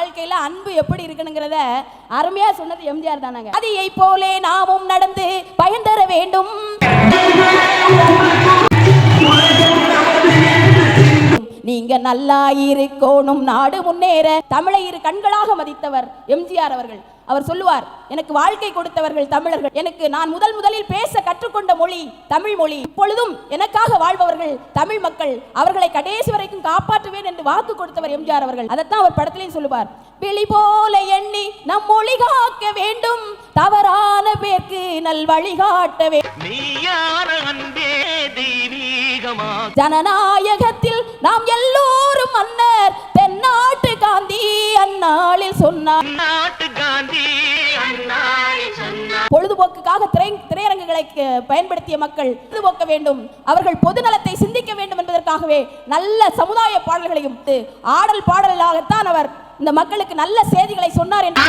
வாழ்க்கையில அன்பு எப்படி இருக்கணுங்கிறத அருமையா சொன்னது எம்ஜிஆர் தானாங்க. அதியை போலே நாமும் நடந்து பயன் தர வேண்டும். நீங்க நல்லா இருக்கணும் நாடு முன்னேற. தமிழை இரு கண்களாக மதித்தவர் எம்ஜிஆர் அவர்கள். அவர் சொல்லுவார், எனக்கு வாழ்க்கை கொடுத்தவர்கள் தமிழர்கள். எனக்கு நான் முதலில் பேச கற்றுக்கொண்ட மொழி தமிழ் மொழி. இப்பொழுதும் எனக்காக வாழ்பவர்கள் தமிழ் மக்கள். அவர்களை கடைசி வரைக்கும் காப்பாற்றுவேன் என்று வாக்கு கொடுத்தவர் எம்ஜிஆர் அவர்கள். அதைத்தான் அவர் படத்திலையும் சொல்லுவார், வெளி போல எண்ணி நம் மொழி காக்க வேண்டும், தவறான பேருக்கு நல் வழிகாட்ட வேண்டும். ஜனநாயகத்தில் நாம் எல்லோரும் மன்னர், தென்னாட்டு காந்தி அந்நாளில் சொன்னார். பொழுதுபோக்குக்காக திரையரங்குகளை பயன்படுத்திய மக்கள் பொழுதுபோக்க வேண்டும், அவர்கள் பொதுநலத்தை சிந்திக்க வேண்டும் என்பதற்காகவே நல்ல சமுதாய பாடல்களையும் ஆடல் பாடலாகத்தான் அவர் இந்த மக்களுக்கு நல்ல செய்திகளை சொன்னார் என்று